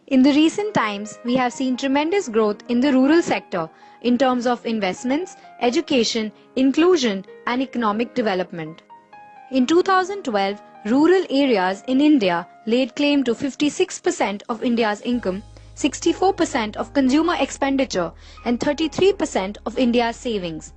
In the recent times, we have seen tremendous growth in the rural sector in terms of investments, education, inclusion, and economic development. In 2012, rural areas in India laid claim to 56% of India's income, 64% of consumer expenditure, and 33% of India's savings.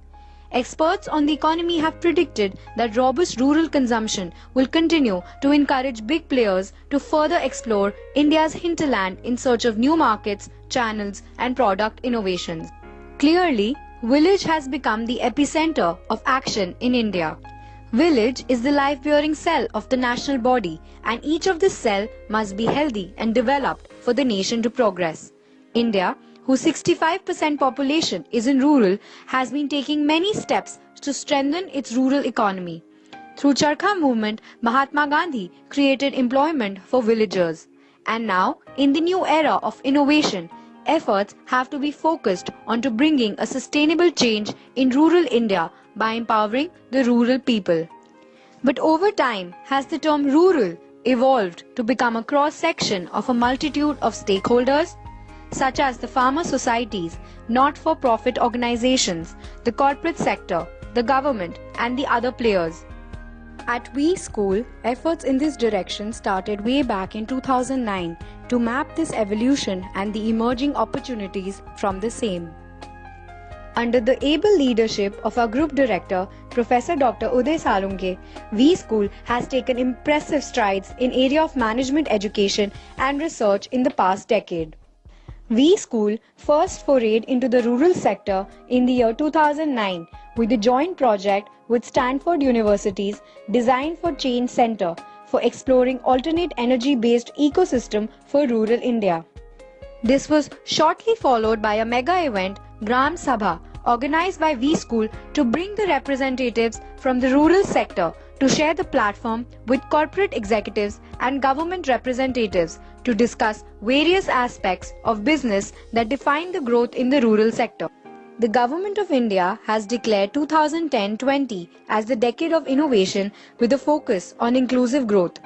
Experts on the economy have predicted that robust rural consumption will continue to encourage big players to further explore India's hinterland in search of new markets, channels, and product innovations. Clearly, village has become the epicenter of action in India. Village is the life-bearing cell of the national body, and each of this cell must be healthy and developed for the nation to progress. India, whose 65% population is in rural, has been taking many steps to strengthen its rural economy. Through Charkha movement, Mahatma Gandhi created employment for villagers. And now, in the new era of innovation, efforts have to be focused on to bringing a sustainable change in rural India by empowering the rural people. But over time, has the term rural evolved to become a cross-section of a multitude of stakeholders, such as the farmer societies, not-for-profit organizations, the corporate sector, the government, and the other players. At We School, efforts in this direction started way back in 2009 to map this evolution and the emerging opportunities from the same. Under the able leadership of our group director, Professor Dr. Uday Salunke, We School has taken impressive strides in area of management education and research in the past decade. We School first forayed into the rural sector in the year 2009 with a joint project with Stanford University's Design for Change Center for exploring alternate energy-based ecosystem for rural India. This was shortly followed by a mega event, Gram Sabha, organized by We School to bring the representatives from the rural sector to share the platform with corporate executives and government representatives to discuss various aspects of business that define the growth in the rural sector. The Government of India has declared 2010-20 as the decade of innovation with a focus on inclusive growth.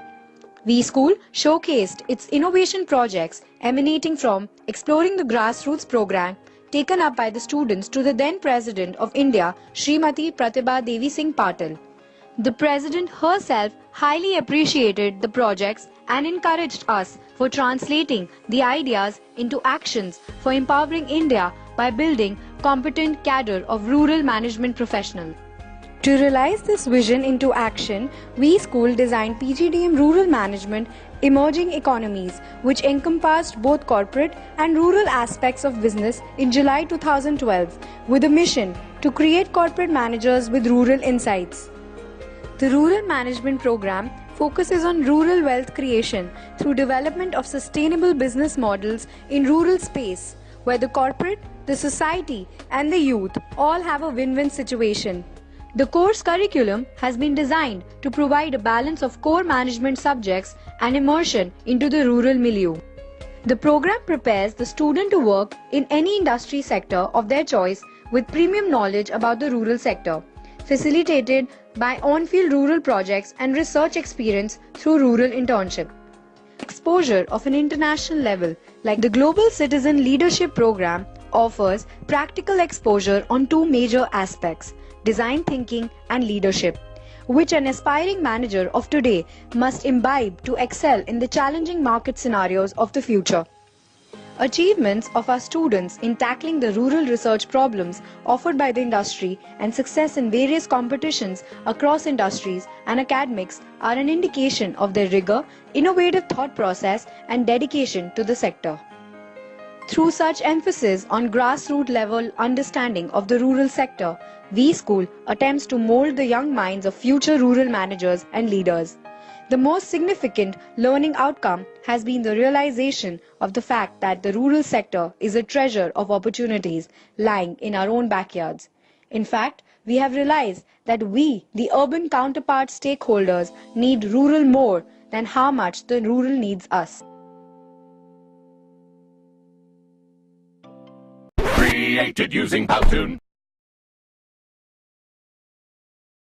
We School showcased its innovation projects emanating from Exploring the Grassroots program taken up by the students to the then President of India, Srimati Pratibha Devi Singh Patil. The President herself highly appreciated the projects and encouraged us for translating the ideas into actions for empowering India by building competent cadre of rural management professionals. To realize this vision into action, We School designed PGDM Rural Management Emerging Economies, which encompassed both corporate and rural aspects of business in July 2012, with a mission to create corporate managers with rural insights. The Rural Management Program focuses on rural wealth creation through development of sustainable business models in rural space, where the corporate, the society, and the youth all have a win-win situation. The course curriculum has been designed to provide a balance of core management subjects and immersion into the rural milieu. The program prepares the student to work in any industry sector of their choice with premium knowledge about the rural sector, facilitated by on-field rural projects and research experience through rural internship. Exposure of an international level, like the Global Citizen Leadership Program, offers practical exposure on two major aspects: design thinking and leadership, which an aspiring manager of today must imbibe to excel in the challenging market scenarios of the future. Achievements of our students in tackling the rural research problems offered by the industry and success in various competitions across industries and academics are an indication of their rigor, innovative thought process, and dedication to the sector. Through such emphasis on grassroots level understanding of the rural sector, We School attempts to mold the young minds of future rural managers and leaders. The most significant learning outcome has been the realization of the fact that the rural sector is a treasure of opportunities lying in our own backyards. In fact, we have realized that we, the urban counterpart stakeholders, need rural more than how much the rural needs us. Created using Powtoon.